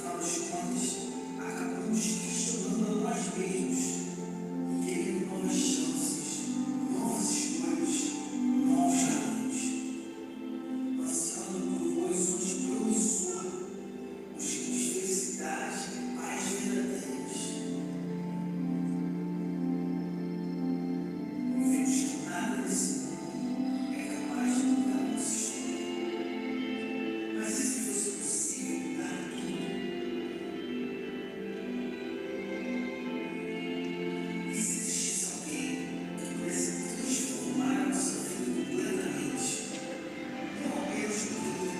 afinal das contas, acabamos questionando a nós mesmos e querendo novas chances, novas escolhas, novos caminhos. Ansiando por um horizonte promissor, buscamos felicidade e paz verdadeiras. Vemos que nada nesse mundo é capaz de mudar nossa história. Mas e se fosse possível mudar tudo? E se existisse alguém que pudesse transformar a nossa vida completamente? Não apenas poder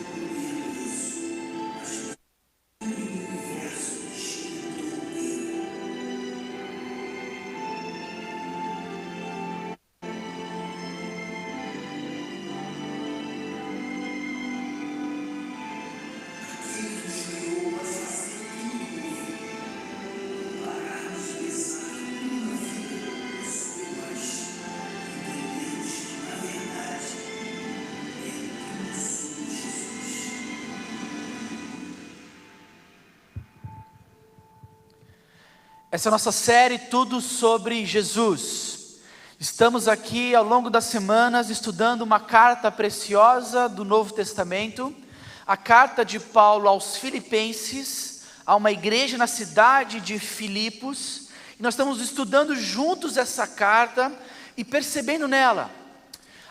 isso, mas o universo inteiro. Aquele que nos criou para fazer tudo novo, pararmos de pensar que uma vida é sobre nós, entendemos que, na verdade, é tudo sobre Jesus. Essa é a nossa série Tudo sobre Jesus. Estamos aqui ao longo das semanas estudando uma carta preciosa do Novo Testamento, a carta de Paulo aos Filipenses, a uma igreja na cidade de Filipos. E nós estamos estudando juntos essa carta e percebendo nela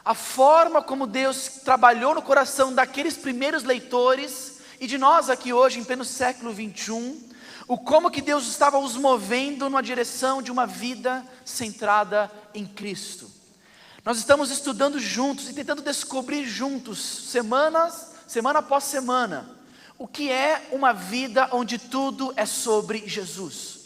a forma como Deus trabalhou no coração daqueles primeiros leitores e de nós aqui hoje em pleno século 21, o como que Deus estava os movendo numa direção de uma vida centrada em Cristo. Nós estamos estudando juntos e tentando descobrir juntos, semana após semana, o que é uma vida onde tudo é sobre Jesus.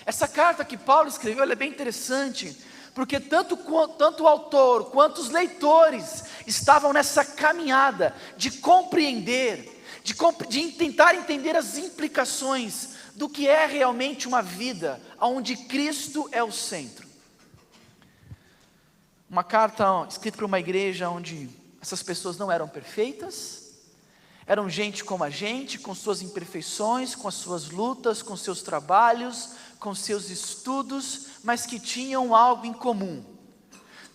Essa carta que Paulo escreveu, ela é bem interessante, porque tanto o autor quanto os leitores estavam nessa caminhada de compreender, de tentar entender as implicações do que é realmente uma vida onde Cristo é o centro. Uma carta escrita para uma igreja onde essas pessoas não eram perfeitas, eram gente como a gente, com suas imperfeições, com as suas lutas, com seus trabalhos, com seus estudos, mas que tinham algo em comum.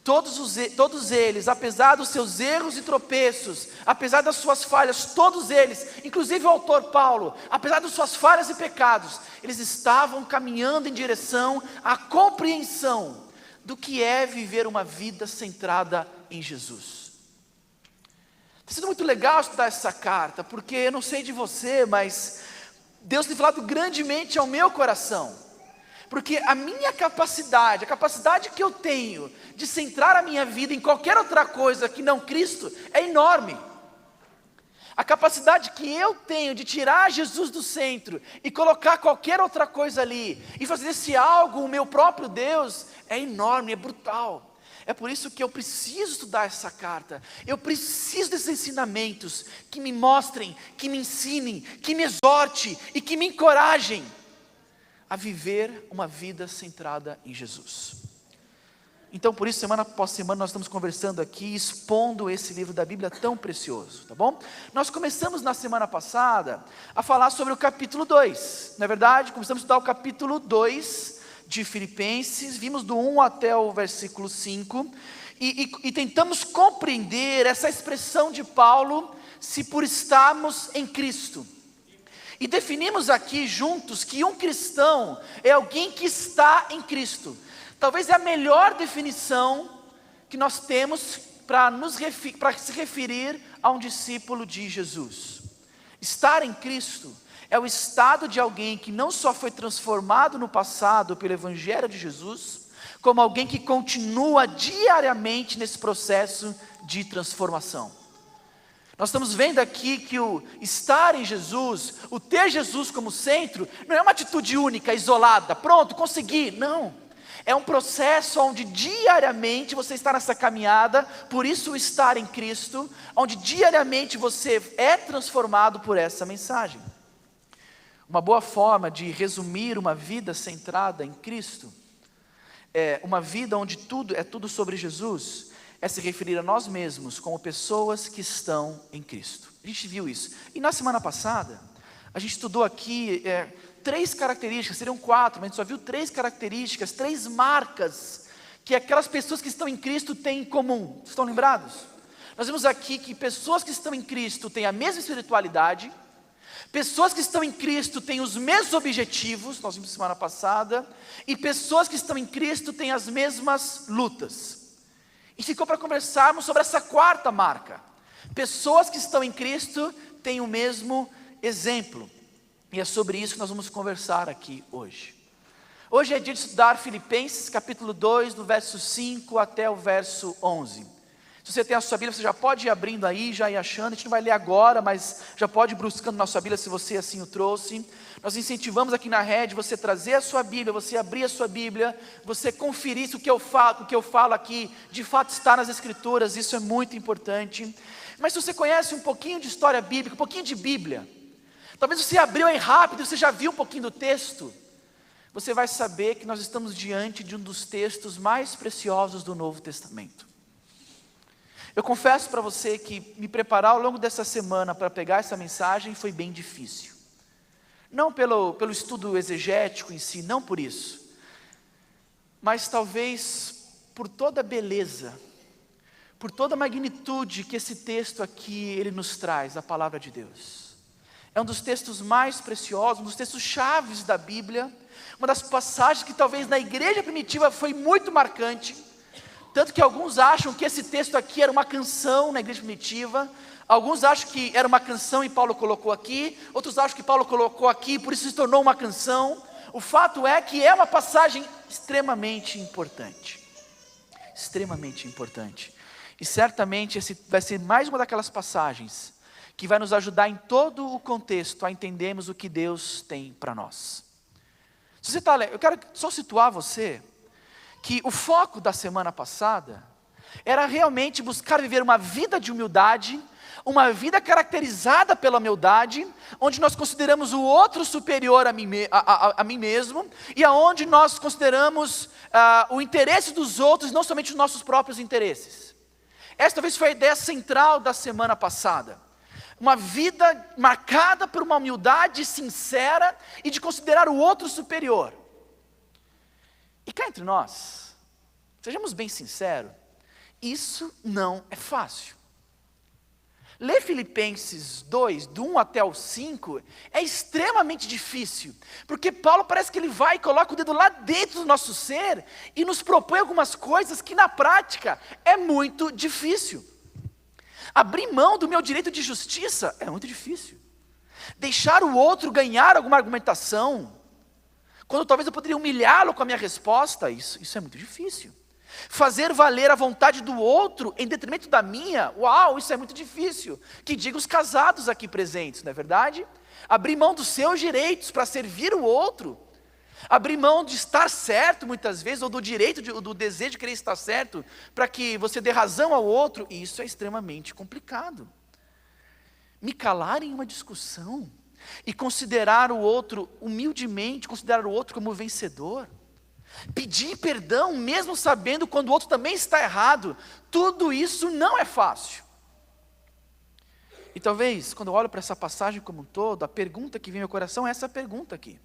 Todos eles, apesar dos seus erros e tropeços, apesar das suas falhas, todos eles, inclusive o autor Paulo, apesar das suas falhas e pecados, eles estavam caminhando em direção à compreensão do que é viver uma vida centrada em Jesus. Tem sido muito legal estudar essa carta, porque eu não sei de você, mas Deus tem falado grandemente ao meu coração. Porque a minha capacidade, a capacidade que eu tenho de centrar a minha vida em qualquer outra coisa que não Cristo é enorme. A capacidade que eu tenho de tirar Jesus do centro e colocar qualquer outra coisa ali e fazer desse algo o meu próprio Deus é enorme, é brutal. É por isso que eu preciso estudar essa carta. Eu preciso desses ensinamentos que me mostrem, que me ensinem, que me exorte e que me encorajem a viver uma vida centrada em Jesus. Então, por isso, semana após semana, nós estamos conversando aqui, expondo esse livro da Bíblia tão precioso, tá bom? Nós começamos na semana passada a falar sobre o capítulo 2, não é verdade? Começamos a estudar o capítulo 2 de Filipenses, vimos do 1 até o versículo 5, e tentamos compreender essa expressão de Paulo, se por estarmos em Cristo. E definimos aqui juntos que um cristão é alguém que está em Cristo. Talvez é a melhor definição que nós temos para se referir a um discípulo de Jesus. Estar em Cristo é o estado de alguém que não só foi transformado no passado pelo Evangelho de Jesus, como alguém que continua diariamente nesse processo de transformação. Nós estamos vendo aqui que o estar em Jesus, o ter Jesus como centro, não é uma atitude única, isolada, pronto, consegui, não. É um processo onde diariamente você está nessa caminhada, por isso o estar em Cristo, onde diariamente você é transformado por essa mensagem. Uma boa forma de resumir uma vida centrada em Cristo, uma vida onde tudo é tudo sobre Jesus, é se referir a nós mesmos como pessoas que estão em Cristo. A gente viu isso. E na semana passada, A gente estudou aqui 3 características, seriam 4, mas a gente só viu 3 características, 3 marcas que aquelas pessoas que estão em Cristo têm em comum. Vocês estão lembrados? Nós vimos aqui que pessoas que estão em Cristo têm a mesma espiritualidade, pessoas que estão em Cristo têm os mesmos objetivos, nós vimos semana passada, e pessoas que estão em Cristo têm as mesmas lutas. E ficou para conversarmos sobre essa 4ª marca. Pessoas que estão em Cristo têm o mesmo exemplo. E é sobre isso que nós vamos conversar aqui hoje. Hoje é dia de estudar Filipenses capítulo 2, do verso 5 até o verso 11. Se você tem a sua Bíblia, você já pode ir abrindo aí, já ir achando. A gente não vai ler agora, mas já pode ir buscando na sua Bíblia se você assim o trouxe. Nós incentivamos aqui na rede você trazer a sua Bíblia, você abrir a sua Bíblia, você conferir se o que eu falo aqui de fato está nas Escrituras. Isso é muito importante. Mas se você conhece um pouquinho de história bíblica, um pouquinho de Bíblia, talvez você abriu aí rápido, você já viu um pouquinho do texto, você vai saber que nós estamos diante de um dos textos mais preciosos do Novo Testamento. Eu confesso para você que me preparar ao longo dessa semana para pegar essa mensagem foi bem difícil. Não pelo estudo exegético em si, não por isso, mas talvez por toda a beleza, por toda a magnitude que esse texto aqui ele nos traz, a palavra de Deus. É um dos textos mais preciosos, um dos textos chaves da Bíblia, uma das passagens que talvez na igreja primitiva foi muito marcante, tanto que alguns acham que esse texto aqui era uma canção na igreja primitiva, alguns acham que era uma canção e Paulo colocou aqui, outros acham que Paulo colocou aqui, por isso se tornou uma canção. O fato é que é uma passagem extremamente importante, e certamente esse vai ser mais uma daquelas passagens que vai nos ajudar em todo o contexto a entendermos o que Deus tem para nós. Eu quero só situar você, que o foco da semana passada era realmente buscar viver uma vida de humildade, uma vida caracterizada pela humildade, onde nós consideramos o outro superior a mim mesmo, e aonde nós consideramos o interesse dos outros, não somente os nossos próprios interesses. Essa talvez foi a ideia central da semana passada. Uma vida marcada por uma humildade sincera e de considerar o outro superior. E cá entre nós, sejamos bem sinceros, isso não é fácil. Ler Filipenses 2, do 1 até o 5, é extremamente difícil, porque Paulo parece que ele vai e coloca o dedo lá dentro do nosso ser, e nos propõe algumas coisas que na prática é muito difícil. Abrir mão do meu direito de justiça é muito difícil. Deixar o outro ganhar alguma argumentação, quando talvez eu poderia humilhá-lo com a minha resposta, isso é muito difícil. Fazer valer a vontade do outro em detrimento da minha, isso é muito difícil. Que diga os casados aqui presentes, não é verdade? Abrir mão dos seus direitos para servir o outro, abrir mão de estar certo muitas vezes, ou do direito, do desejo de querer estar certo, para que você dê razão ao outro, isso é extremamente complicado. Me calar em uma discussão e considerar o outro humildemente, considerar o outro como vencedor, pedir perdão mesmo sabendo quando o outro também está errado, tudo isso não é fácil. E talvez, quando eu olho para essa passagem como um todo, a pergunta que vem ao meu coração é essa pergunta aqui: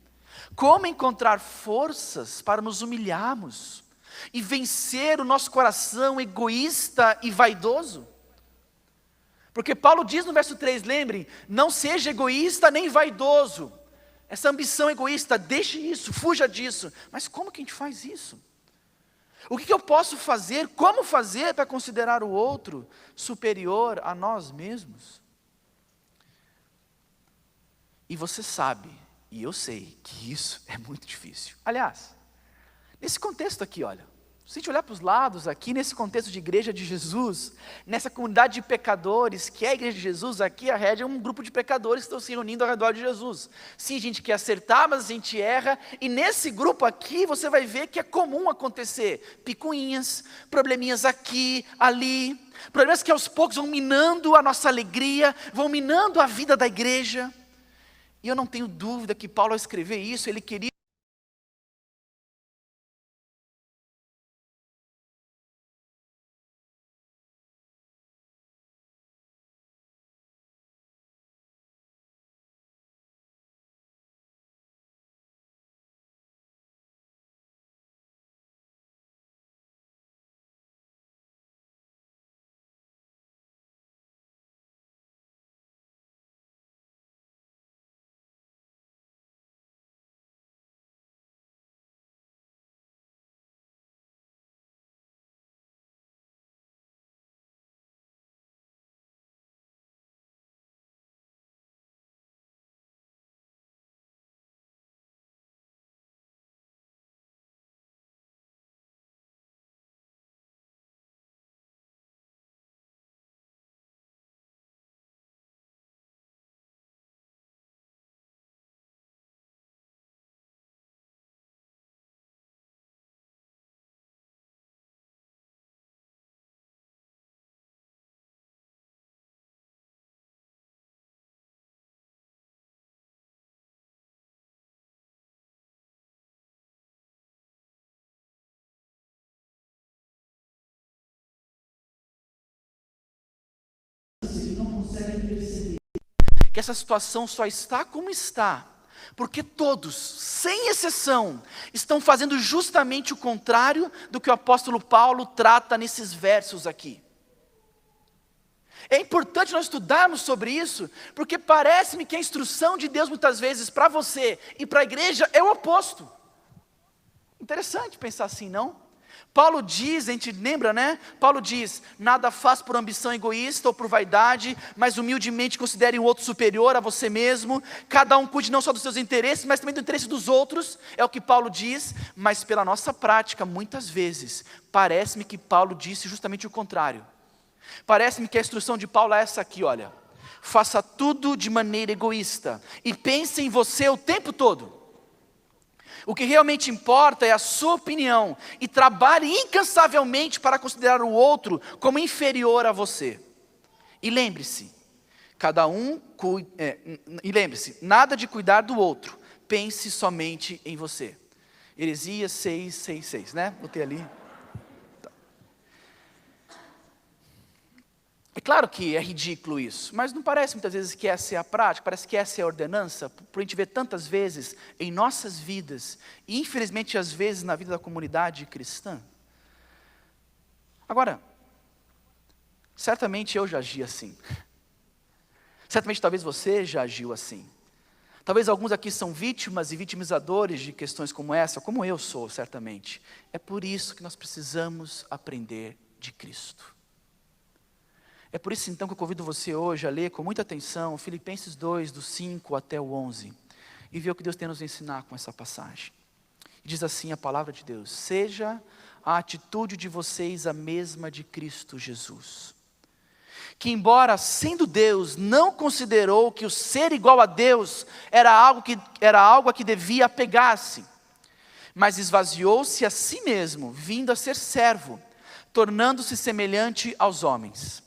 como encontrar forças para nos humilharmos e vencer o nosso coração egoísta e vaidoso? Porque Paulo diz no verso 3, lembrem, não seja egoísta nem vaidoso. Essa ambição egoísta, deixe isso, fuja disso. Mas como que a gente faz isso? O que eu posso fazer, como fazer para considerar o outro superior a nós mesmos? E você sabe, e eu sei, que isso é muito difícil. Aliás, nesse contexto aqui, olha, se a gente olhar para os lados aqui, nesse contexto de igreja de Jesus, nessa comunidade de pecadores, que é a igreja de Jesus, aqui a rede é um grupo de pecadores que estão se reunindo ao redor de Jesus. Sim, a gente quer acertar, mas a gente erra, e nesse grupo aqui você vai ver que é comum acontecer picuinhas, probleminhas aqui, ali, problemas que aos poucos vão minando a nossa alegria, vão minando a vida da igreja. E eu não tenho dúvida que Paulo, ao escrever isso, ele queria que essa situação só está como está, porque todos, sem exceção, estão fazendo justamente o contrário do que o apóstolo Paulo trata nesses versos aqui. É importante nós estudarmos sobre isso, porque parece-me que a instrução de Deus muitas vezes para você e para a igreja é o oposto. Interessante pensar assim, não? Paulo diz, a gente lembra, né? Paulo diz, nada faz por ambição egoísta ou por vaidade, mas humildemente considere o outro superior a você mesmo. Cada um cuide não só dos seus interesses, mas também do interesse dos outros. É o que Paulo diz, mas pela nossa prática, muitas vezes, parece-me que Paulo disse justamente o contrário. Parece-me que a instrução de Paulo é essa aqui, olha. Faça tudo de maneira egoísta e pense em você o tempo todo. O que realmente importa é a sua opinião e trabalhe incansavelmente para considerar o outro como inferior a você. E lembre-se, nada de cuidar do outro, pense somente em você. Heresias 6:6, né? Botei ali. É claro que é ridículo isso, mas não parece muitas vezes que essa é a prática, parece que essa é a ordenança, por a gente ver tantas vezes em nossas vidas, e infelizmente às vezes na vida da comunidade cristã. Agora, certamente eu já agi assim, certamente talvez você já agiu assim, talvez alguns aqui são vítimas e vitimizadores de questões como essa, como eu sou certamente. É por isso que nós precisamos aprender de Cristo. É por isso então que eu convido você hoje a ler com muita atenção Filipenses 2, do 5 até o 11, e ver o que Deus tem a nos ensinar com essa passagem. Diz assim a palavra de Deus: seja a atitude de vocês a mesma de Cristo Jesus, que embora sendo Deus, não considerou que o ser igual a Deus era algo a que devia apegar-se, mas esvaziou-se a si mesmo, vindo a ser servo, tornando-se semelhante aos homens.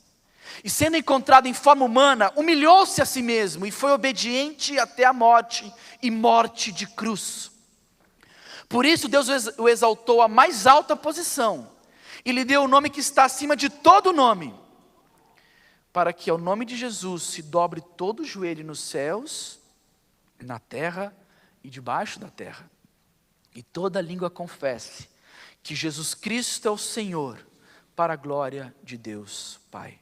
E sendo encontrado em forma humana, humilhou-se a si mesmo e foi obediente até a morte, e morte de cruz. Por isso Deus o exaltou à mais alta posição, e lhe deu o nome que está acima de todo nome, para que ao nome de Jesus se dobre todo o joelho nos céus, na terra e debaixo da terra, e toda língua confesse que Jesus Cristo é o Senhor, para a glória de Deus Pai.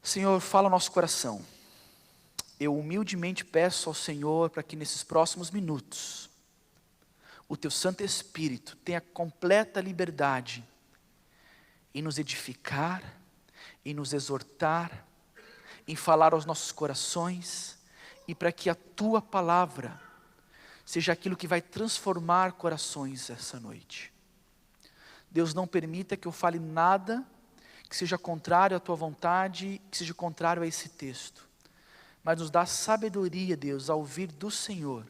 Senhor, fala ao nosso coração. Eu humildemente peço ao Senhor para que nesses próximos minutos, o Teu Santo Espírito tenha completa liberdade em nos edificar, em nos exortar, em falar aos nossos corações, e para que a Tua palavra seja aquilo que vai transformar corações essa noite. Deus, não permita que eu fale nada que seja contrário à Tua vontade, que seja contrário a esse texto. Mas nos dá sabedoria, Deus, a ouvir do Senhor.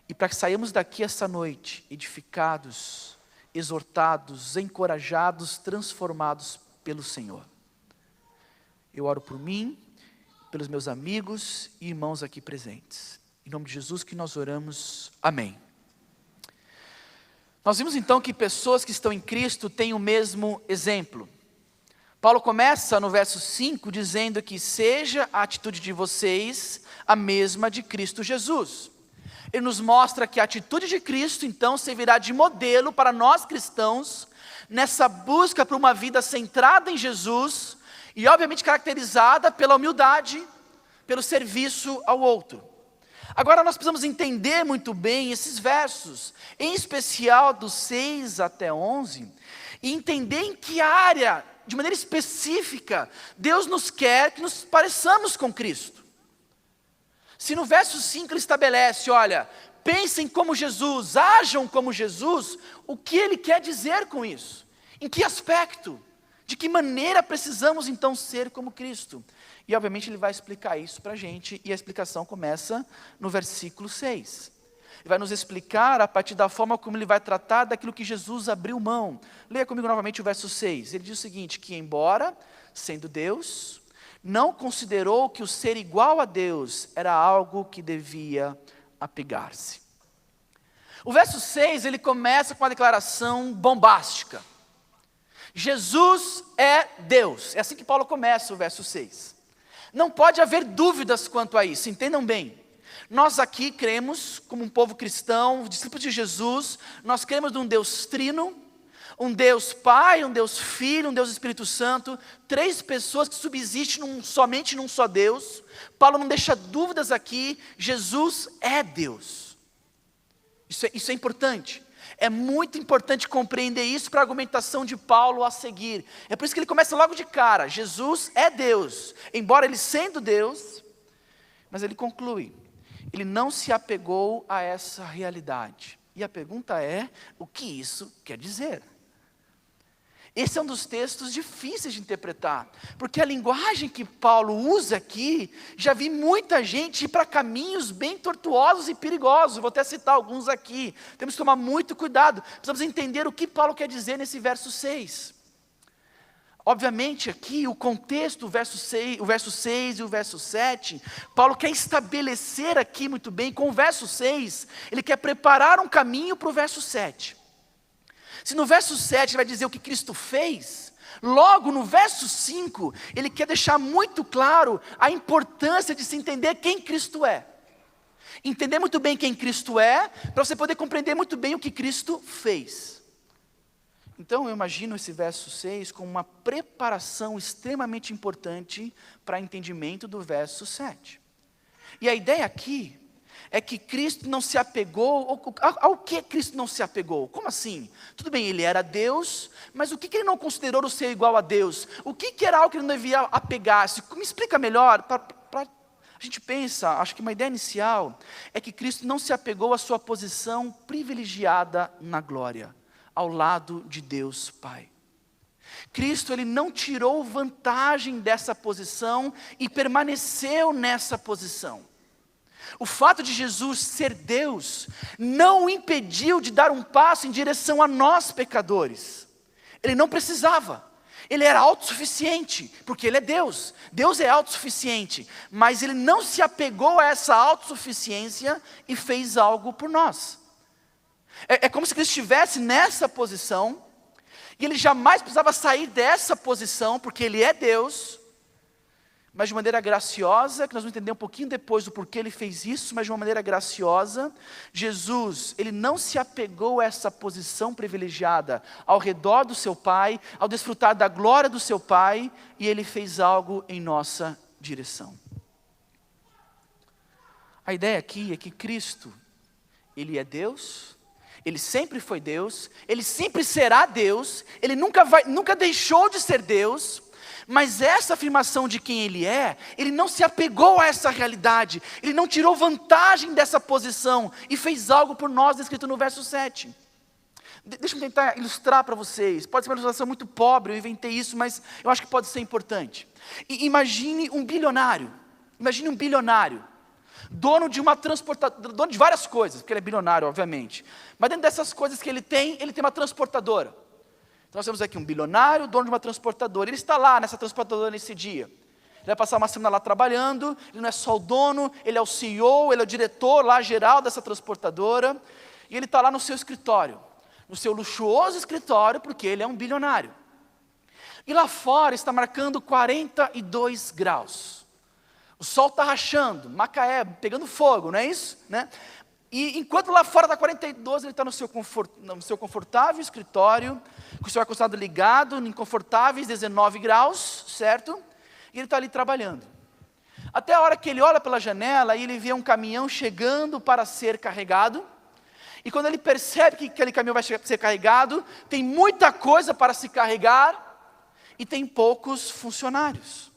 E para que saímos daqui essa noite, edificados, exortados, encorajados, transformados pelo Senhor. Eu oro por mim, pelos meus amigos e irmãos aqui presentes. Em nome de Jesus que nós oramos. Amém. Nós vimos então que pessoas que estão em Cristo têm o mesmo exemplo. Paulo começa no verso 5 dizendo que seja a atitude de vocês a mesma de Cristo Jesus. Ele nos mostra que a atitude de Cristo então servirá de modelo para nós cristãos, nessa busca por uma vida centrada em Jesus e obviamente caracterizada pela humildade, pelo serviço ao outro. Agora nós precisamos entender muito bem esses versos, em especial dos 6 até 11, e entender em que área, de maneira específica, Deus nos quer que nos pareçamos com Cristo. Se no verso 5 ele estabelece, olha, pensem como Jesus, ajam como Jesus, o que ele quer dizer com isso? Em que aspecto? De que maneira precisamos então ser como Cristo? E obviamente ele vai explicar isso para a gente, e a explicação começa no versículo 6. Ele vai nos explicar a partir da forma como ele vai tratar daquilo que Jesus abriu mão. Leia comigo novamente o verso 6. Ele diz o seguinte, que embora, sendo Deus, não considerou que o ser igual a Deus era algo que devia apegar-se. O verso 6, ele começa com uma declaração bombástica. Jesus é Deus. É assim que Paulo começa o verso 6. Não pode haver dúvidas quanto a isso, entendam bem. Nós aqui cremos, como um povo cristão, discípulos de Jesus, nós cremos num Deus trino, um Deus Pai, um Deus Filho, um Deus Espírito Santo, 3 pessoas que subsistem somente num só Deus. Paulo não deixa dúvidas aqui, Jesus é Deus. Isso é importante. É muito importante compreender isso para a argumentação de Paulo a seguir. É por isso que ele começa logo de cara, Jesus é Deus. Embora ele sendo Deus, mas ele conclui, ele não se apegou a essa realidade. E a pergunta é, o que isso quer dizer? Esse é um dos textos difíceis de interpretar, porque a linguagem que Paulo usa aqui, já vi muita gente ir para caminhos bem tortuosos e perigosos, vou até citar alguns aqui, temos que tomar muito cuidado, precisamos entender o que Paulo quer dizer nesse verso 6. Obviamente aqui o contexto, o verso 6 e o verso 7, Paulo quer estabelecer aqui muito bem, com o verso 6, ele quer preparar um caminho para o verso 7. Se no verso 7 ele vai dizer o que Cristo fez, logo no verso 5, ele quer deixar muito claro a importância de se entender quem Cristo é. Entender muito bem quem Cristo é, para você poder compreender muito bem o que Cristo fez. Então eu imagino esse verso 6 como uma preparação extremamente importante para entendimento do verso 7. E a ideia aqui é que Cristo não se apegou, ao que Cristo não se apegou? Como assim? Tudo bem, ele era Deus, mas o que ele não considerou o ser igual a Deus? O que era algo que ele não devia apegar-se? Me explica melhor, a gente pensa, acho que uma ideia inicial, é que Cristo não se apegou à sua posição privilegiada na glória, ao lado de Deus Pai. Cristo, ele não tirou vantagem dessa posição e permaneceu nessa posição. O fato de Jesus ser Deus não o impediu de dar um passo em direção a nós pecadores. Ele não precisava, ele era autossuficiente, porque ele é Deus. Deus é autossuficiente, mas ele não se apegou a essa autossuficiência e fez algo por nós. É como se Cristo estivesse nessa posição, e ele jamais precisava sair dessa posição, porque ele é Deus, mas de maneira graciosa, que nós vamos entender um pouquinho depois do porquê ele fez isso, mas de uma maneira graciosa, Jesus, ele não se apegou a essa posição privilegiada ao redor do seu Pai, ao desfrutar da glória do seu Pai, e ele fez algo em nossa direção. A ideia aqui é que Cristo, ele é Deus, ele sempre foi Deus, ele sempre será Deus, ele nunca deixou de ser Deus. Mas essa afirmação de quem ele é, ele não se apegou a essa realidade, ele não tirou vantagem dessa posição e fez algo por nós, descrito no verso 7. Deixa eu tentar ilustrar para vocês, pode ser uma ilustração muito pobre, eu inventei isso, mas eu acho que pode ser importante. Imagine um bilionário, dono de uma transportadora, dono de várias coisas, porque ele é bilionário, obviamente. Mas dentro dessas coisas que ele tem uma transportadora. Então nós temos aqui um bilionário, dono de uma transportadora. Ele está lá nessa transportadora nesse dia. Ele vai passar uma semana lá trabalhando. Ele não é só o dono, ele é o CEO, ele é o diretor lá geral dessa transportadora. E ele está lá no seu escritório, no seu luxuoso escritório, porque ele é um bilionário. E lá fora está marcando 42 graus. O sol está rachando, Macaé pegando fogo, não é isso? Né? E enquanto lá fora está 42, ele está no seu confortável escritório, com o seu ar-condicionado ligado, em confortáveis 19 graus, certo? E ele está ali trabalhando. Até a hora que ele olha pela janela, e ele vê um caminhão chegando para ser carregado. E quando ele percebe que aquele caminhão vai ser carregado, tem muita coisa para se carregar, e tem poucos funcionários.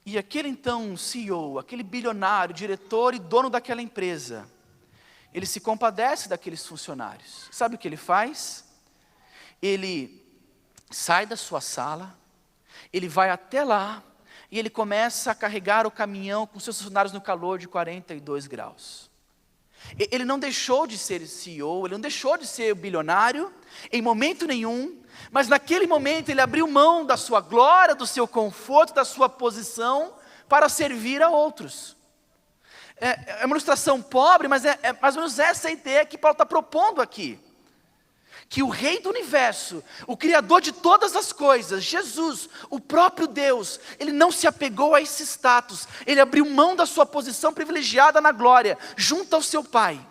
E aquele então CEO, aquele bilionário, diretor e dono daquela empresa, ele se compadece daqueles funcionários. Sabe o que ele faz? Ele sai da sua sala, ele vai até lá, e ele começa a carregar o caminhão com seus funcionários no calor de 42 graus. Ele não deixou de ser CEO, ele não deixou de ser bilionário, em momento nenhum, mas naquele momento ele abriu mão da sua glória, do seu conforto, da sua posição, para servir a outros. É uma ilustração pobre, mas é mais ou menos essa a ideia que Paulo está propondo aqui. que o Rei do Universo, o Criador de todas as coisas, Jesus, o próprio Deus, Ele não se apegou a esse status, Ele abriu mão da sua posição privilegiada na glória, junto ao seu Pai.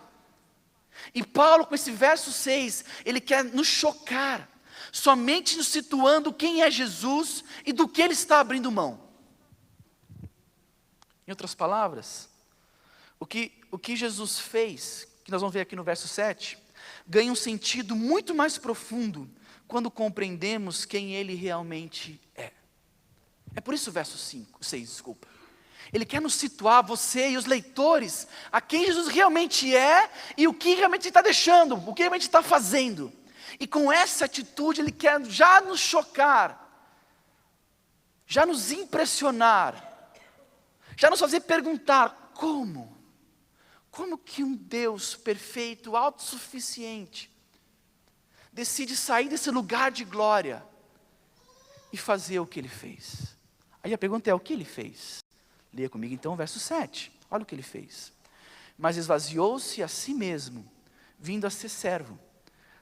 E Paulo, com esse verso 6, ele quer nos chocar, somente nos situando quem é Jesus e do que Ele está abrindo mão. Em outras palavras, o que Jesus fez, que nós vamos ver aqui no verso 7, ganha um sentido muito mais profundo quando compreendemos quem Ele realmente é. É por isso o verso 6. Ele quer nos situar, você e os leitores, a quem Jesus realmente é e o que realmente Ele está deixando, o que realmente está fazendo. E com essa atitude Ele quer já nos chocar, já nos impressionar, já nos fazer perguntar: como? Como que um Deus perfeito, autossuficiente, decide sair desse lugar de glória e fazer o que Ele fez? Aí a pergunta é: o que Ele fez? Leia comigo então o verso 7, olha o que Ele fez. Mas esvaziou-se a si mesmo, vindo a ser servo,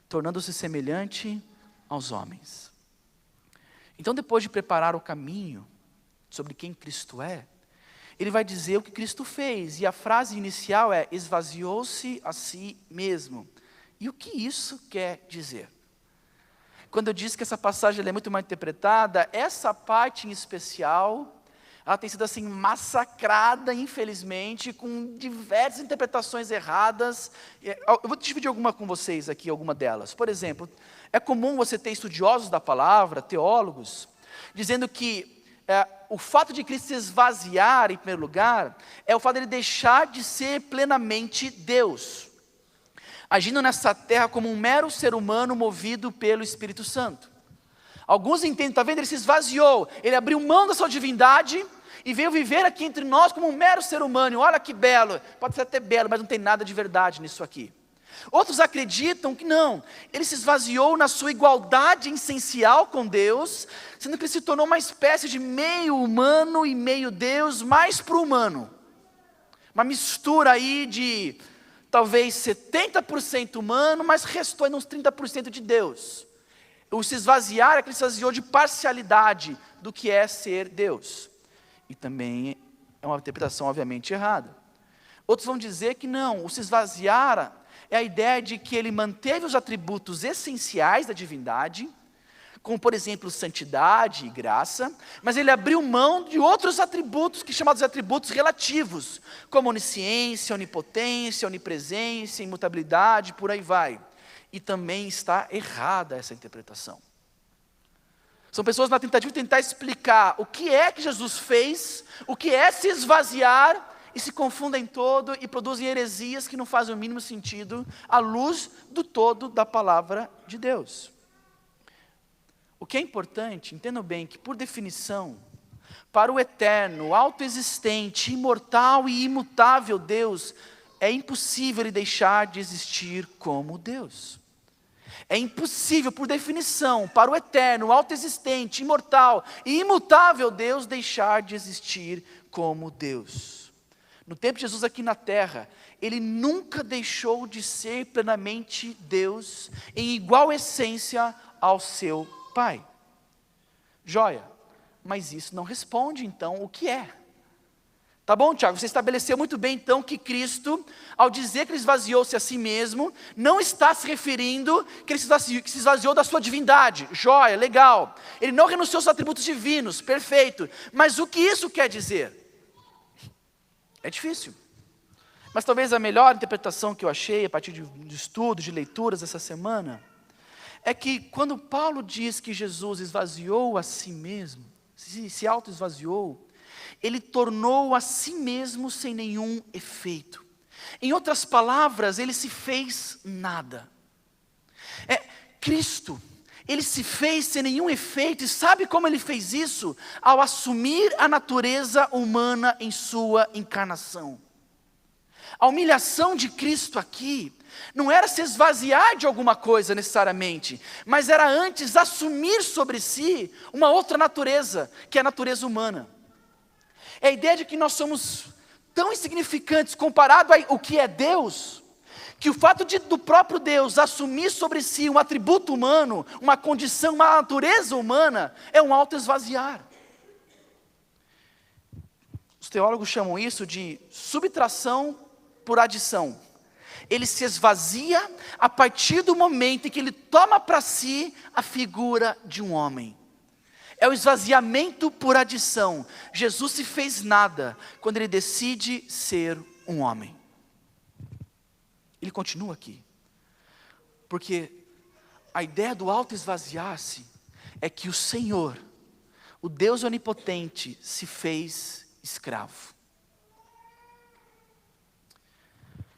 tornando-se semelhante aos homens. Então, depois de preparar o caminho sobre quem Cristo é, Ele vai dizer o que Cristo fez, e a frase inicial é: esvaziou-se a si mesmo. E o que isso quer dizer? Quando eu disse que essa passagem é muito mal interpretada, essa parte em especial, ela tem sido assim massacrada, infelizmente, com diversas interpretações erradas. Eu vou dividir alguma com vocês aqui, alguma delas. Por exemplo, é comum você ter estudiosos da palavra, teólogos, dizendo que o fato de Cristo se esvaziar, em primeiro lugar, é o fato de Ele deixar de ser plenamente Deus, agindo nessa terra como um mero ser humano movido pelo Espírito Santo. Alguns entendem, está vendo, Ele se esvaziou, Ele abriu mão da sua divindade e veio viver aqui entre nós como um mero ser humano. E olha que belo, pode ser até belo, mas não tem nada de verdade nisso aqui. Outros acreditam que não, Ele se esvaziou na sua igualdade essencial com Deus, sendo que Ele se tornou uma espécie de meio humano e meio Deus, mais para o humano. Uma mistura aí de talvez 70% humano, mas restou ainda uns 30% de Deus. O se esvaziar é que Ele se esvaziou de parcialidade do que é ser Deus. E também é uma interpretação obviamente errada. Outros vão dizer que não, o se esvaziar é a ideia de que Ele manteve os atributos essenciais da divindade, como por exemplo santidade e graça, mas Ele abriu mão de outros atributos, que chamados atributos relativos, como onisciência, onipotência, onipresença, imutabilidade, por aí vai. E também está errada essa interpretação. São pessoas na tentativa de tentar explicar o que é que Jesus fez, o que é se esvaziar, e se confundem todo e produzem heresias que não fazem o mínimo sentido à luz do todo da palavra de Deus. O que é importante, entendam bem, que por definição, para o eterno, autoexistente, imortal e imutável Deus, é impossível Ele deixar de existir como Deus. É impossível, por definição, para o eterno, autoexistente, imortal e imutável Deus deixar de existir como Deus. No tempo de Jesus aqui na terra, Ele nunca deixou de ser plenamente Deus, em igual essência ao seu Pai. Joia, mas isso não responde então o que é. Tá bom, Tiago? Você estabeleceu muito bem então que Cristo, ao dizer que Ele esvaziou-se a si mesmo, não está se referindo que Ele se esvaziou da sua divindade. Joia, legal. Ele não renunciou aos atributos divinos, perfeito. Mas o que isso quer dizer? É difícil. Mas talvez a melhor interpretação que eu achei, a partir de estudos, de leituras essa semana, é que quando Paulo diz que Jesus esvaziou a si mesmo, se auto-esvaziou, Ele tornou a si mesmo sem nenhum efeito. Em outras palavras, Ele se fez nada. Cristo, Ele se fez sem nenhum efeito, e sabe como Ele fez isso? Ao assumir a natureza humana em sua encarnação. A humilhação de Cristo aqui não era se esvaziar de alguma coisa necessariamente, mas era antes assumir sobre si uma outra natureza, que é a natureza humana. É a ideia de que nós somos tão insignificantes comparado ao que é Deus, que o fato do próprio Deus assumir sobre si um atributo humano, uma condição, uma natureza humana, é um autoesvaziar. Os teólogos chamam isso de subtração por adição. Ele se esvazia a partir do momento em que ele toma para si a figura de um homem. É o esvaziamento por adição. Jesus se fez nada quando ele decide ser um homem. Ele continua aqui. Porque a ideia do auto-esvaziar-se é que o Senhor, o Deus onipotente, se fez escravo.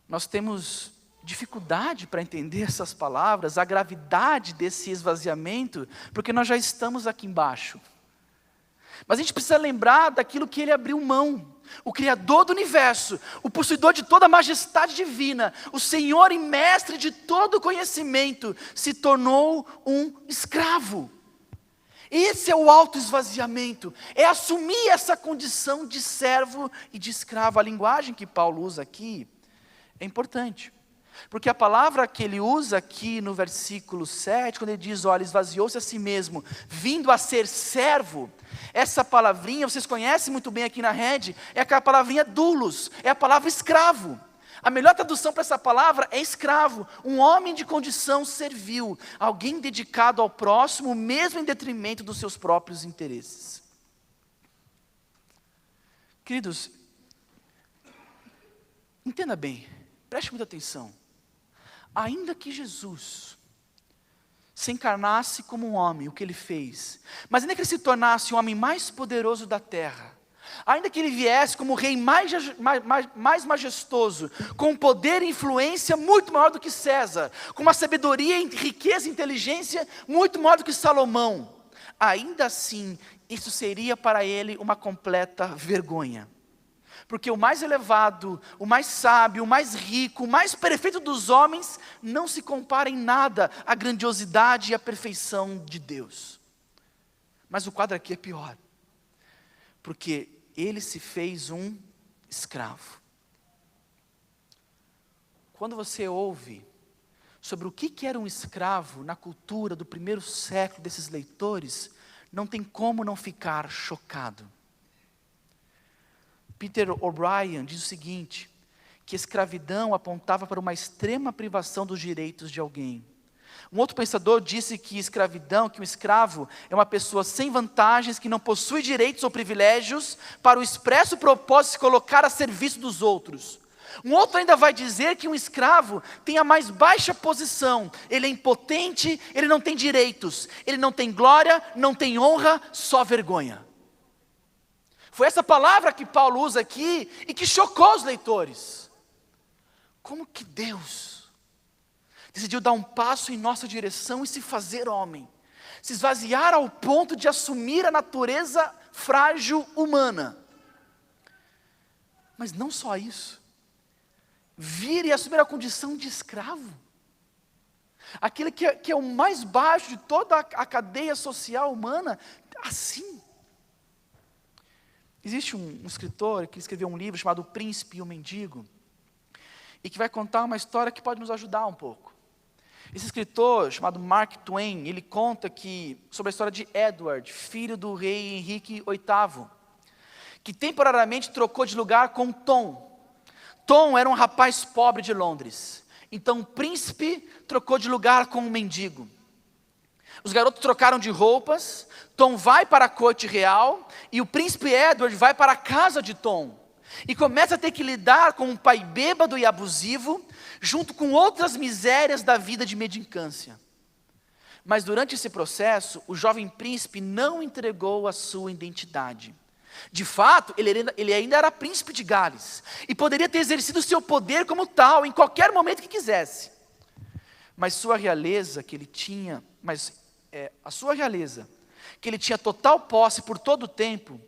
Nós temos dificuldade para entender essas palavras, a gravidade desse esvaziamento, porque nós já estamos aqui embaixo. Mas a gente precisa lembrar daquilo que ele abriu mão. O Criador do universo, o possuidor de toda a majestade divina, o Senhor e Mestre de todo conhecimento, se tornou um escravo. Esse é o autoesvaziamento, é assumir essa condição de servo e de escravo. A linguagem que Paulo usa aqui é importante, porque a palavra que ele usa aqui no versículo 7, quando ele diz, olha, esvaziou-se a si mesmo, vindo a ser servo, essa palavrinha, vocês conhecem muito bem aqui na rede, é aquela palavrinha doulos, é a palavra escravo. A melhor tradução para essa palavra é escravo, um homem de condição servil, alguém dedicado ao próximo, mesmo em detrimento dos seus próprios interesses. Queridos, entenda bem, preste muita atenção. Ainda que Jesus se encarnasse como um homem, o que ele fez, mas ainda que ele se tornasse o homem mais poderoso da terra, ainda que ele viesse como o rei mais majestoso, com poder e influência muito maior do que César, com uma sabedoria, riqueza e inteligência muito maior do que Salomão, ainda assim, isso seria para ele uma completa vergonha. Porque o mais elevado, o mais sábio, o mais rico, o mais perfeito dos homens, não se compara em nada à grandiosidade e à perfeição de Deus. Mas o quadro aqui é pior. Porque ele se fez um escravo. Quando você ouve sobre o que era um escravo na cultura do primeiro século desses leitores, não tem como não ficar chocado. Peter O'Brien diz o seguinte, que escravidão apontava para uma extrema privação dos direitos de alguém. Um outro pensador disse que escravidão, que um escravo é uma pessoa sem vantagens, que não possui direitos ou privilégios, para o expresso propósito de se colocar a serviço dos outros. Um outro ainda vai dizer que um escravo tem a mais baixa posição, ele é impotente, ele não tem direitos, ele não tem glória, não tem honra, só vergonha. Foi essa palavra que Paulo usa aqui e que chocou os leitores. Como que Deus decidiu dar um passo em nossa direção e se fazer homem, se esvaziar ao ponto de assumir a natureza frágil humana. Mas não só isso, vir e assumir a condição de escravo, aquele que é o mais baixo de toda a cadeia social humana, assim. Existe um escritor que escreveu um livro chamado O Príncipe e o Mendigo, e que vai contar uma história que pode nos ajudar um pouco. Esse escritor, chamado Mark Twain, ele conta sobre a história de Edward, filho do rei Henrique VIII, que temporariamente trocou de lugar com Tom. Tom era um rapaz pobre de Londres, então o príncipe trocou de lugar com um mendigo. Os garotos trocaram de roupas, Tom vai para a corte real, e o príncipe Edward vai para a casa de Tom, e começa a ter que lidar com um pai bêbado e abusivo, junto com outras misérias da vida de mendicância. Mas durante esse processo, o jovem príncipe não entregou a sua identidade. De fato, ele ainda era príncipe de Gales, e poderia ter exercido o seu poder como tal, em qualquer momento que quisesse. Mas a sua realeza, que ele tinha total posse por todo o tempo,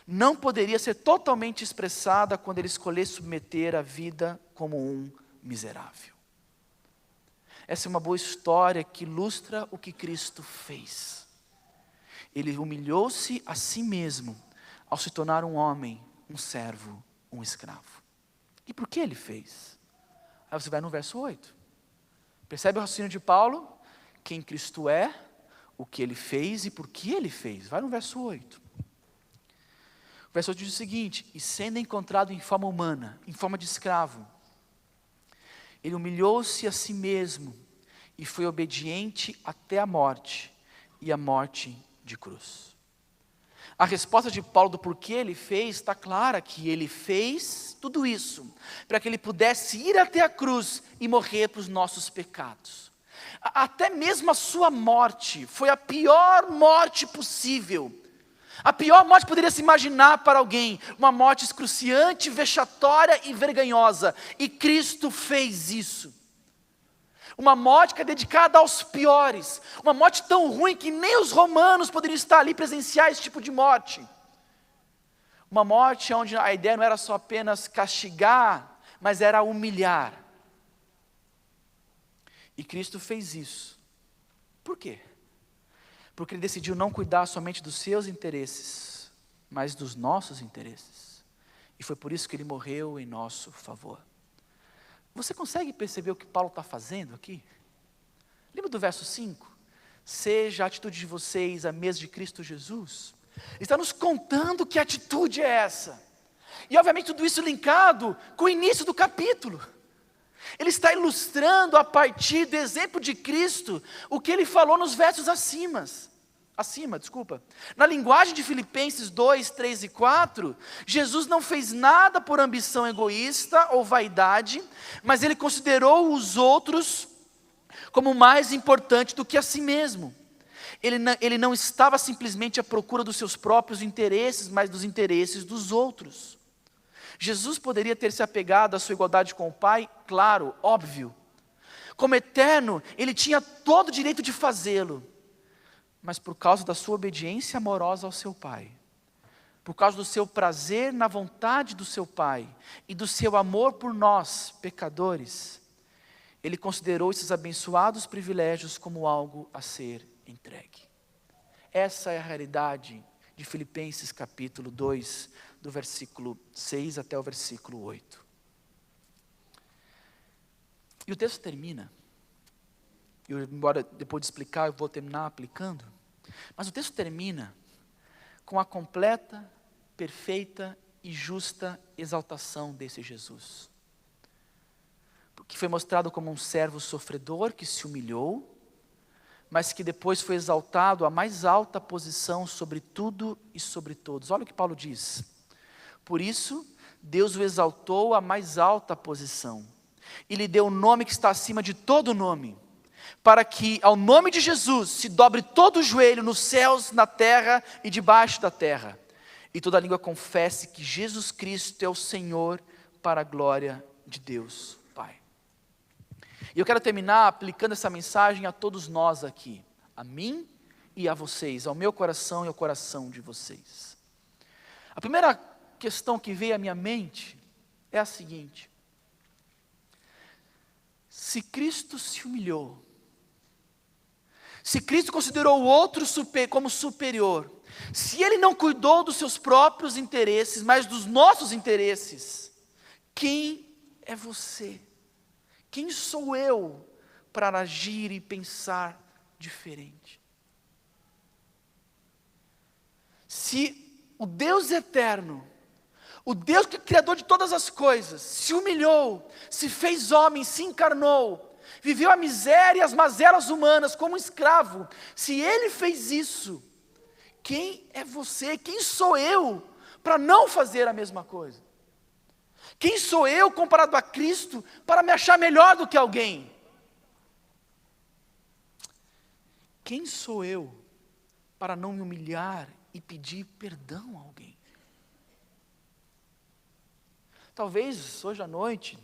não poderia ser totalmente expressada quando ele escolhesse submeter a vida como um miserável. Essa é uma boa história que ilustra o que Cristo fez. Ele humilhou-se a si mesmo ao se tornar um homem, um servo, um escravo. E por que ele fez? Aí você vai no verso 8. Percebe o raciocínio de Paulo? Quem Cristo é, o que Ele fez e por que Ele fez. Vai no verso 8. O verso 8 diz o seguinte: e sendo encontrado em forma humana, em forma de escravo, Ele humilhou-se a si mesmo e foi obediente até a morte, e a morte de cruz. A resposta de Paulo do porquê ele fez está clara, que ele fez tudo isso para que ele pudesse ir até a cruz e morrer para os nossos pecados. Até mesmo a sua morte foi a pior morte possível. A pior morte que poderia se imaginar para alguém, uma morte excruciante, vexatória e vergonhosa. E Cristo fez isso. Uma morte que é dedicada aos piores. Uma morte tão ruim que nem os romanos poderiam estar ali presenciar esse tipo de morte. Uma morte onde a ideia não era só apenas castigar, mas era humilhar. E Cristo fez isso. Por quê? Porque Ele decidiu não cuidar somente dos seus interesses, mas dos nossos interesses. E foi por isso que Ele morreu em nosso favor. Você consegue perceber o que Paulo está fazendo aqui? Lembra do verso 5? Seja a atitude de vocês a mesma de Cristo Jesus. Ele está nos contando que atitude é essa. E obviamente tudo isso linkado com o início do capítulo. Ele está ilustrando a partir do exemplo de Cristo o que ele falou nos versos acima. Na linguagem de Filipenses 2, 3 e 4, Jesus não fez nada por ambição egoísta ou vaidade, mas Ele considerou os outros como mais importante do que a si mesmo. Ele não estava simplesmente à procura dos seus próprios interesses, mas dos interesses dos outros. Jesus poderia ter se apegado à sua igualdade com o Pai, claro, óbvio. Como eterno, Ele tinha todo o direito de fazê-lo. Mas por causa da sua obediência amorosa ao seu Pai, por causa do seu prazer na vontade do seu Pai e do seu amor por nós, pecadores, Ele considerou esses abençoados privilégios como algo a ser entregue. Essa é a realidade de Filipenses capítulo 2, do versículo 6 até o versículo 8. E o texto termina. Embora depois de explicar, eu vou terminar aplicando. Mas o texto termina com a completa, perfeita e justa exaltação desse Jesus. Que foi mostrado como um servo sofredor que se humilhou, mas que depois foi exaltado à mais alta posição sobre tudo e sobre todos. Olha o que Paulo diz. Por isso, Deus o exaltou à mais alta posição e lhe deu o nome que está acima de todo nome, para que ao nome de Jesus se dobre todo o joelho nos céus, na terra e debaixo da terra, e toda língua confesse que Jesus Cristo é o Senhor, para a glória de Deus Pai. E eu quero terminar aplicando essa mensagem a todos nós aqui, a mim e a vocês, ao meu coração e ao coração de vocês. A primeira questão que veio à minha mente é a seguinte: se Cristo se humilhou, se Cristo considerou o outro como superior, se Ele não cuidou dos seus próprios interesses, mas dos nossos interesses, quem é você? Quem sou eu para agir e pensar diferente? Se o Deus eterno, o Deus que é criador de todas as coisas, se humilhou, se fez homem, se encarnou, viveu a miséria e as mazelas humanas como um escravo, se Ele fez isso, quem é você? Quem sou eu para não fazer a mesma coisa? Quem sou eu comparado a Cristo para me achar melhor do que alguém? Quem sou eu para não me humilhar e pedir perdão a alguém? Talvez hoje à noite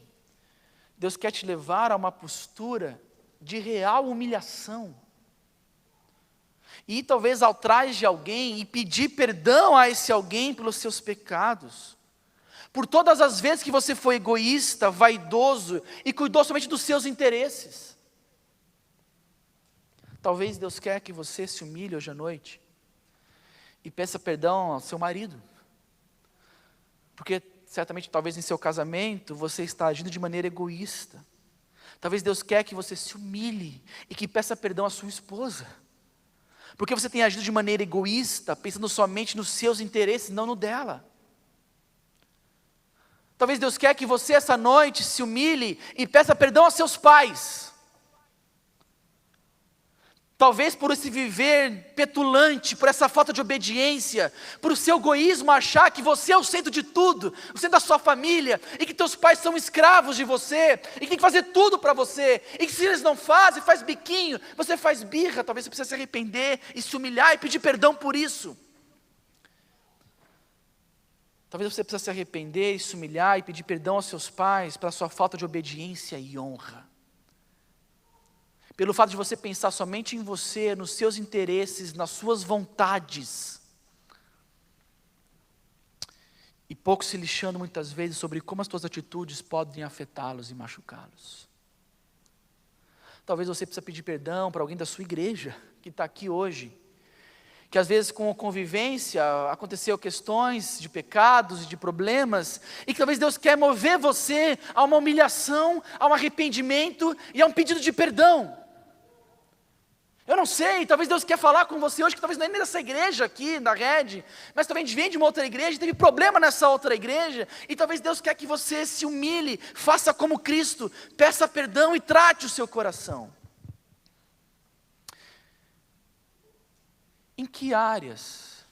Deus quer te levar a uma postura de real humilhação. E ir talvez atrás de alguém e pedir perdão a esse alguém pelos seus pecados. Por todas as vezes que você foi egoísta, vaidoso e cuidou somente dos seus interesses. Talvez Deus quer que você se humilhe hoje à noite e peça perdão ao seu marido. Porque certamente, talvez em seu casamento, você está agindo de maneira egoísta. Talvez Deus quer que você se humilhe e que peça perdão à sua esposa, porque você tem agido de maneira egoísta, pensando somente nos seus interesses, não no dela. Talvez Deus quer que você essa noite se humilhe e peça perdão aos seus pais. Talvez por esse viver petulante, por essa falta de obediência, por o seu egoísmo achar que você é o centro de tudo, o centro da sua família, e que teus pais são escravos de você, e que tem que fazer tudo para você, e que se eles não fazem, faz biquinho, você faz birra. Talvez você precise se arrepender e se humilhar e pedir perdão por isso. Talvez você precise se arrepender e se humilhar e pedir perdão aos seus pais pela sua falta de obediência e honra. Pelo fato de você pensar somente em você, nos seus interesses, nas suas vontades. E pouco se lixando muitas vezes sobre como as suas atitudes podem afetá-los e machucá-los. Talvez você precise pedir perdão para alguém da sua igreja, que está aqui hoje. Que às vezes com a convivência aconteceu questões de pecados e de problemas, e que talvez Deus quer mover você a uma humilhação, a um arrependimento e a um pedido de perdão. Eu não sei, talvez Deus quer falar com você hoje, que talvez não é nem dessa igreja aqui, da Red, mas talvez vem de uma outra igreja, teve problema nessa outra igreja, e talvez Deus quer que você se humilhe, faça como Cristo, peça perdão e trate o seu coração. Em que áreas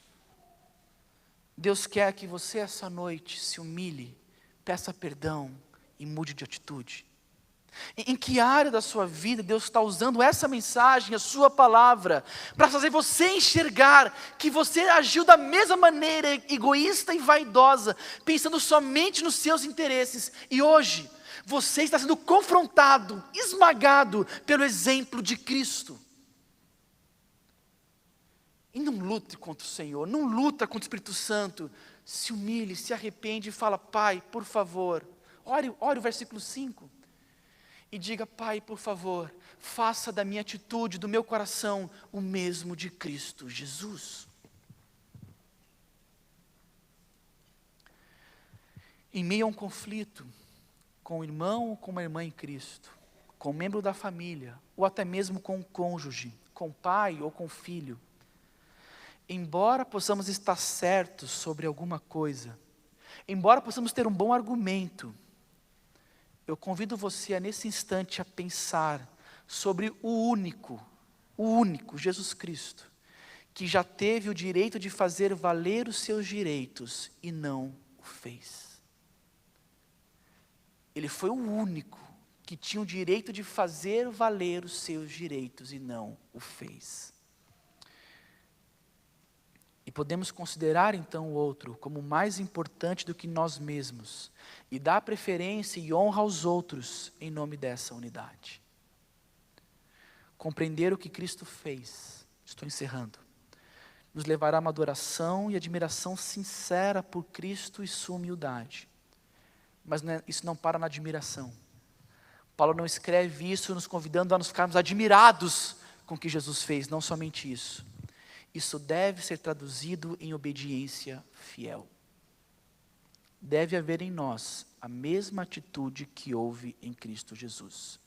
Deus quer que você essa noite se humilhe, peça perdão e mude de atitude? Em que área da sua vida Deus está usando essa mensagem, a sua palavra, para fazer você enxergar que você agiu da mesma maneira egoísta e vaidosa, pensando somente nos seus interesses, e hoje você está sendo confrontado, esmagado pelo exemplo de Cristo? E não lute contra o Senhor, não luta contra o Espírito Santo, se humilhe, se arrepende e fala: Pai, por favor, ore o versículo 5. E diga: Pai, por favor, faça da minha atitude, do meu coração, o mesmo de Cristo Jesus. Em meio a um conflito, com o irmão ou com uma irmã em Cristo, com um membro da família, ou até mesmo com um cônjuge, com o pai ou com o filho, embora possamos estar certos sobre alguma coisa, embora possamos ter um bom argumento, eu convido você a nesse instante a pensar sobre o único, Jesus Cristo, que já teve o direito de fazer valer os seus direitos e não o fez. Ele foi o único que tinha o direito de fazer valer os seus direitos e não o fez. E podemos considerar então o outro como mais importante do que nós mesmos, e dar preferência e honra aos outros em nome dessa unidade. Compreender o que Cristo fez, estou encerrando, nos levará a uma adoração e admiração sincera por Cristo e sua humildade. Mas isso não para na admiração. Paulo não escreve isso nos convidando a nos ficarmos admirados com o que Jesus fez, não somente isso. Isso deve ser traduzido em obediência fiel. Deve haver em nós a mesma atitude que houve em Cristo Jesus.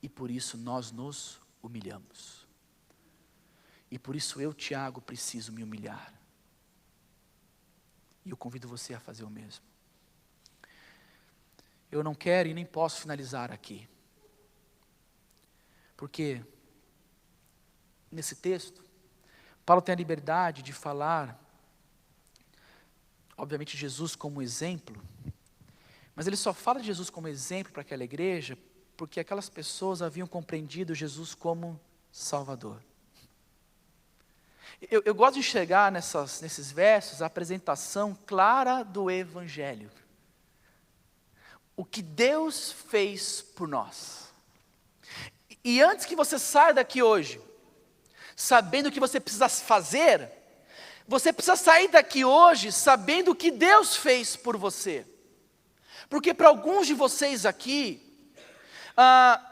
E por isso nós nos humilhamos. E por isso eu, Tiago, preciso me humilhar. E eu convido você a fazer o mesmo. Eu não quero e nem posso finalizar aqui. Porque nesse texto, Paulo tem a liberdade de falar, obviamente, Jesus como exemplo, mas ele só fala de Jesus como exemplo para aquela igreja, porque aquelas pessoas haviam compreendido Jesus como Salvador. Eu gosto de enxergar nesses versos a apresentação clara do Evangelho. O que Deus fez por nós. E antes que você saia daqui hoje, sabendo o que você precisa fazer, você precisa sair daqui hoje sabendo o que Deus fez por você. Porque para alguns de vocês aqui,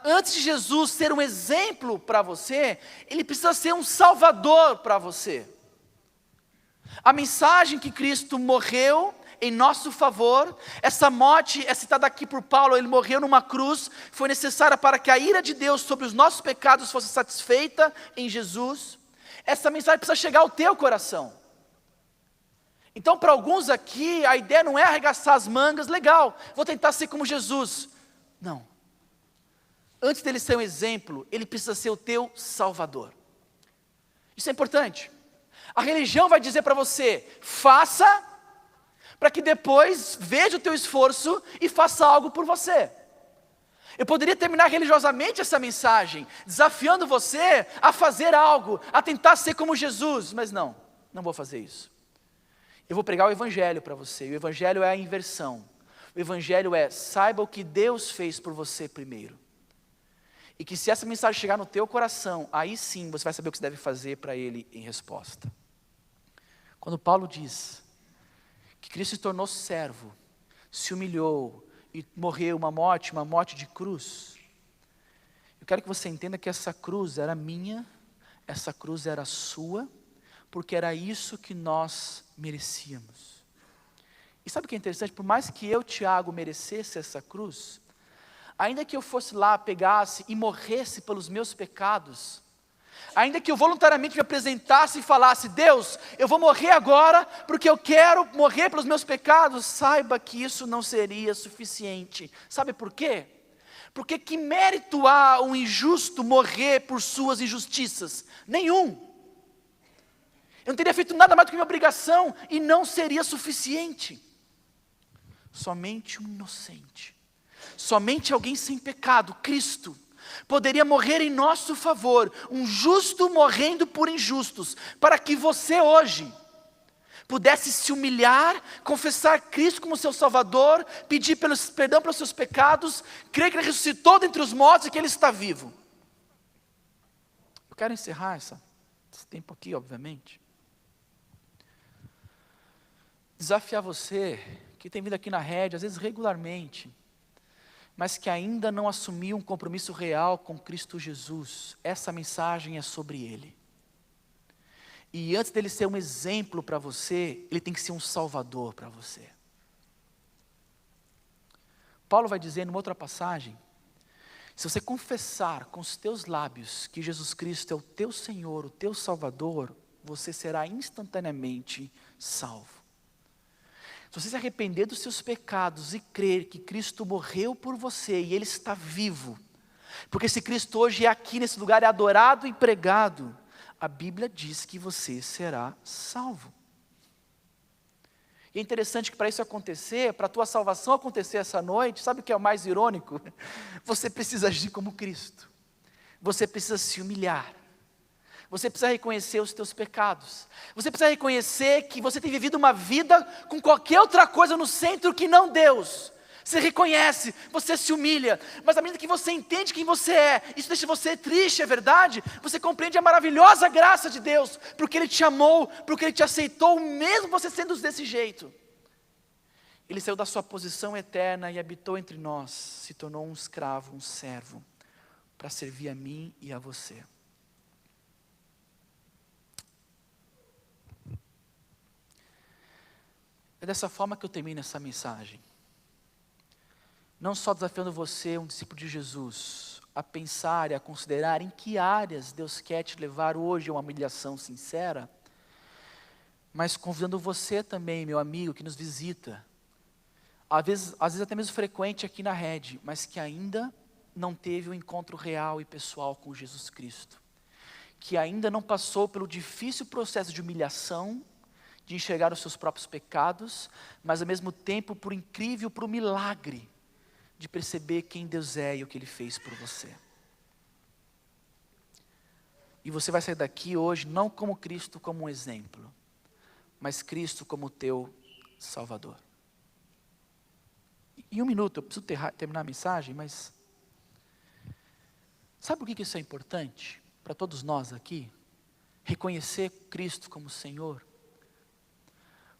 antes de Jesus ser um exemplo para você, Ele precisa ser um salvador para você. A mensagem que Cristo morreu, em nosso favor. Essa morte é citada aqui por Paulo, ele morreu numa cruz, foi necessária para que a ira de Deus sobre os nossos pecados fosse satisfeita em Jesus. Essa mensagem precisa chegar ao teu coração. Então, para alguns aqui, a ideia não é arregaçar as mangas, legal, vou tentar ser como Jesus. Não. Antes dele ser um exemplo, ele precisa ser o teu Salvador. Isso é importante. A religião vai dizer para você, faça, para que depois veja o teu esforço e faça algo por você. Eu poderia terminar religiosamente essa mensagem, desafiando você a fazer algo, a tentar ser como Jesus, mas não vou fazer isso. Eu vou pregar o Evangelho para você, e o Evangelho é a inversão. O Evangelho é, saiba o que Deus fez por você primeiro. E que se essa mensagem chegar no teu coração, aí sim você vai saber o que você deve fazer para Ele em resposta. Quando Paulo diz que Cristo se tornou servo, se humilhou e morreu uma morte de cruz, eu quero que você entenda que essa cruz era minha, essa cruz era sua, porque era isso que nós merecíamos. E sabe o que é interessante? Por mais que eu, Tiago, merecesse essa cruz, ainda que eu fosse lá, pegasse e morresse pelos meus pecados, ainda que eu voluntariamente me apresentasse e falasse, Deus, eu vou morrer agora, porque eu quero morrer pelos meus pecados, saiba que isso não seria suficiente. Sabe por quê? Porque que mérito há um injusto morrer por suas injustiças? Nenhum. Eu não teria feito nada mais do que minha obrigação, e não seria suficiente. Somente um inocente, somente alguém sem pecado, Cristo, poderia morrer em nosso favor, um justo morrendo por injustos, para que você hoje pudesse se humilhar, confessar Cristo como seu Salvador, pedir perdão pelos seus pecados, crer que Ele ressuscitou dentre os mortos e que Ele está vivo. Eu quero encerrar esse tempo aqui, obviamente, desafiar você, que tem vindo aqui na rede, às vezes regularmente, mas que ainda não assumiu um compromisso real com Cristo Jesus. Essa mensagem é sobre Ele. E antes dele ser um exemplo para você, Ele tem que ser um salvador para você. Paulo vai dizer numa outra passagem, se você confessar com os teus lábios que Jesus Cristo é o teu Senhor, o teu Salvador, você será instantaneamente salvo. Se você se arrepender dos seus pecados e crer que Cristo morreu por você e Ele está vivo, porque se Cristo hoje é aqui nesse lugar, é adorado e pregado, a Bíblia diz que você será salvo. E é interessante que para isso acontecer, para a tua salvação acontecer essa noite, sabe o que é o mais irônico? Você precisa agir como Cristo, você precisa se humilhar. Você precisa reconhecer os teus pecados. Você precisa reconhecer que você tem vivido uma vida com qualquer outra coisa no centro que não Deus. Você reconhece, você se humilha. Mas à medida que você entende quem você é, isso deixa você triste, é verdade? Você compreende a maravilhosa graça de Deus, porque Ele te amou, porque Ele te aceitou, mesmo você sendo desse jeito. Ele saiu da sua posição eterna e habitou entre nós, se tornou um escravo, um servo, para servir a mim e a você. É dessa forma que eu termino essa mensagem. Não só desafiando você, um discípulo de Jesus, a pensar e a considerar em que áreas Deus quer te levar hoje a uma humilhação sincera, mas convidando você também, meu amigo, que nos visita, às vezes até mesmo frequente aqui na rede, mas que ainda não teve um encontro real e pessoal com Jesus Cristo, que ainda não passou pelo difícil processo de humilhação, de enxergar os seus próprios pecados, mas ao mesmo tempo por milagre de perceber quem Deus é e o que Ele fez por você. E você vai sair daqui hoje não como Cristo como um exemplo, mas Cristo como teu Salvador. Em um minuto, eu preciso terminar a mensagem, mas sabe por que isso é importante para todos nós aqui? Reconhecer Cristo como Senhor.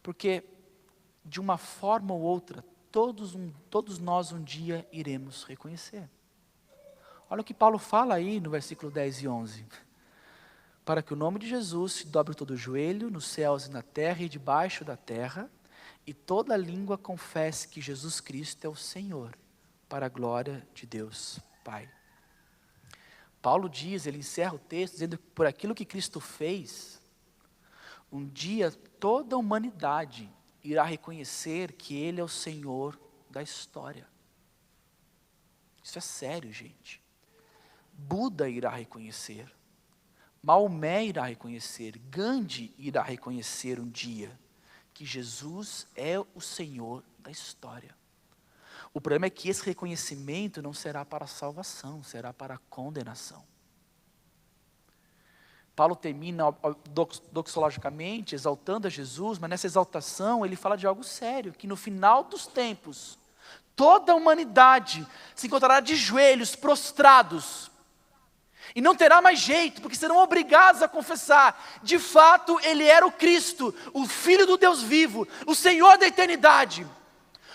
Porque, de uma forma ou outra, todos nós um dia iremos reconhecer. Olha o que Paulo fala aí no versículo 10 e 11. Para que o nome de Jesus se dobre todo o joelho, nos céus e na terra e debaixo da terra, e toda língua confesse que Jesus Cristo é o Senhor, para a glória de Deus Pai. Paulo diz, ele encerra o texto dizendo que por aquilo que Cristo fez, um dia toda a humanidade irá reconhecer que Ele é o Senhor da história. Isso é sério, gente. Buda irá reconhecer, Maomé irá reconhecer, Gandhi irá reconhecer um dia que Jesus é o Senhor da história. O problema é que esse reconhecimento não será para a salvação, será para a condenação. Paulo termina doxologicamente exaltando a Jesus, mas nessa exaltação ele fala de algo sério, que no final dos tempos, toda a humanidade se encontrará de joelhos, prostrados, e não terá mais jeito, porque serão obrigados a confessar, de fato Ele era o Cristo, o Filho do Deus vivo, o Senhor da eternidade.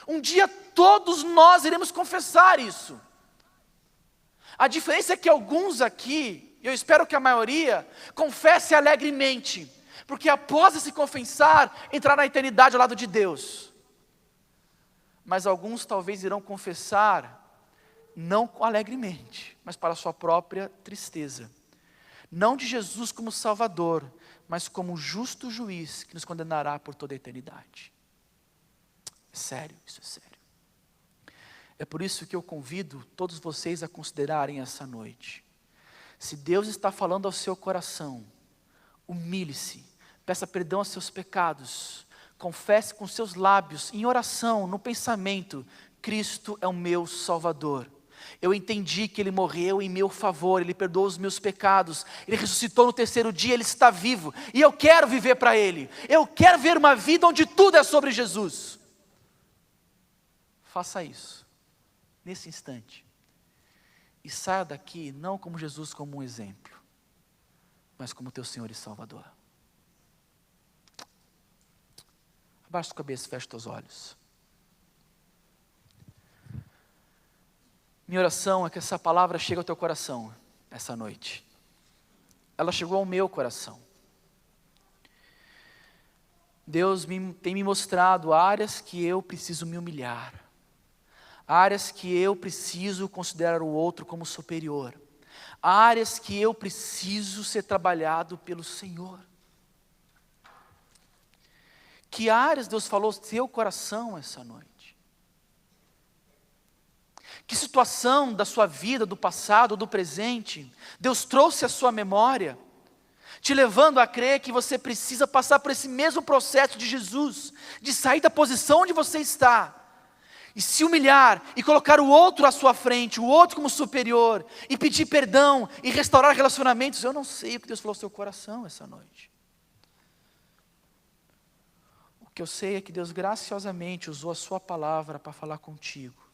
Um dia todos nós iremos confessar isso. A diferença é que alguns aqui, eu espero que a maioria, confesse alegremente, porque após se confessar, entrar na eternidade ao lado de Deus. Mas alguns talvez irão confessar, não alegremente, mas para a sua própria tristeza. Não de Jesus como Salvador, mas como justo juiz que nos condenará por toda a eternidade. É sério, isso é sério. É por isso que eu convido todos vocês a considerarem essa noite. Se Deus está falando ao seu coração, humilhe-se, peça perdão aos seus pecados, confesse com seus lábios, em oração, no pensamento, Cristo é o meu Salvador. Eu entendi que Ele morreu em meu favor, Ele perdoou os meus pecados, Ele ressuscitou no terceiro dia, Ele está vivo, e eu quero viver para Ele. Eu quero ver uma vida onde tudo é sobre Jesus. Faça isso, nesse instante. E saia daqui, não como Jesus como um exemplo, mas como teu Senhor e Salvador. Abaixa a cabeça e fecha os olhos. Minha oração é que essa palavra chegue ao teu coração essa noite. Ela chegou ao meu coração. Deus tem me mostrado áreas que eu preciso me humilhar. Áreas que eu preciso considerar o outro como superior. Áreas que eu preciso ser trabalhado pelo Senhor. Que áreas Deus falou ao teu coração essa noite? Que situação da sua vida, do passado, do presente, Deus trouxe à sua memória, te levando a crer que você precisa passar por esse mesmo processo de Jesus, de sair da posição onde você está, e se humilhar, e colocar o outro à sua frente, o outro como superior, e pedir perdão, e restaurar relacionamentos. Eu não sei o que Deus falou ao seu coração essa noite. O que eu sei é que Deus graciosamente usou a sua palavra para falar contigo.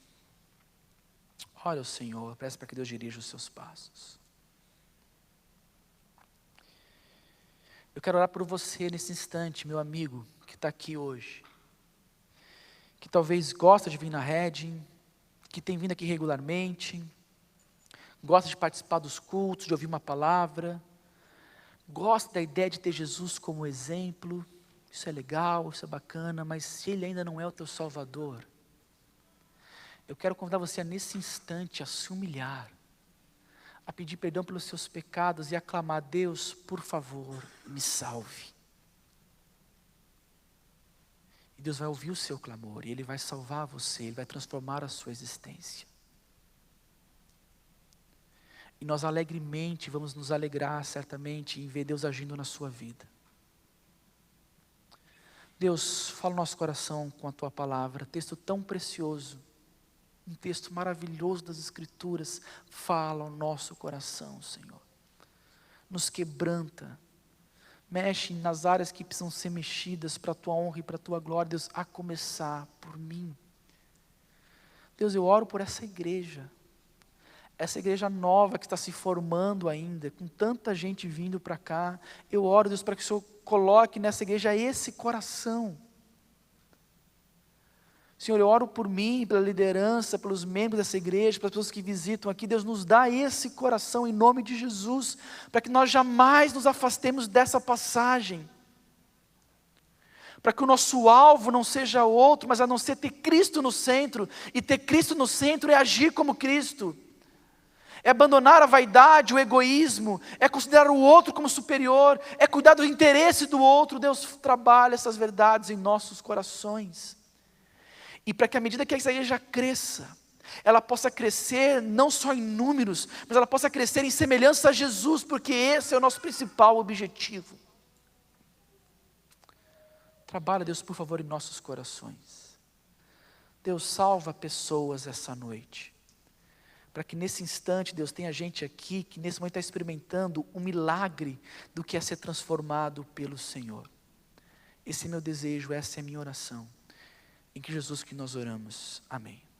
Ora ao Senhor, peça para que Deus dirija os seus passos. Eu quero orar por você nesse instante, meu amigo, que está aqui hoje. Que talvez gosta de vir na Reading, que tem vindo aqui regularmente, gosta de participar dos cultos, de ouvir uma palavra, gosta da ideia de ter Jesus como exemplo. Isso é legal, isso é bacana, mas se Ele ainda não é o teu Salvador, eu quero convidar você a, nesse instante, a se humilhar, a pedir perdão pelos seus pecados e a clamar: Deus, por favor, me salve. E Deus vai ouvir o seu clamor, e Ele vai salvar você, Ele vai transformar a sua existência. E nós alegremente vamos nos alegrar, certamente, em ver Deus agindo na sua vida. Deus, fala no nosso coração com a Tua palavra, texto tão precioso, um texto maravilhoso das Escrituras, fala ao nosso coração, Senhor. Nos quebranta, mexe nas áreas que precisam ser mexidas para a Tua honra e para a Tua glória, Deus, a começar por mim. Deus, eu oro por essa igreja nova que está se formando ainda, com tanta gente vindo para cá. Eu oro, Deus, para que o Senhor coloque nessa igreja esse coração. Senhor, eu oro por mim, pela liderança, pelos membros dessa igreja, pelas pessoas que visitam aqui. Deus, nos dá esse coração em nome de Jesus, para que nós jamais nos afastemos dessa passagem. para que o nosso alvo não seja outro, mas a não ser ter Cristo no centro, e ter Cristo no centro é agir como Cristo, é abandonar a vaidade, o egoísmo, é considerar o outro como superior, é cuidar do interesse do outro. Deus trabalha essas verdades em nossos corações, e para que à medida que essa igreja cresça, ela possa crescer não só em números, mas ela possa crescer em semelhança a Jesus, porque esse é o nosso principal objetivo. Trabalha, Deus, por favor, em nossos corações. Deus, salva pessoas essa noite, para que nesse instante, Deus, tenha gente aqui que nesse momento está experimentando o milagre do que é ser transformado pelo Senhor. Esse é meu desejo, essa é a minha oração. Em que Jesus que nós oramos. Amém.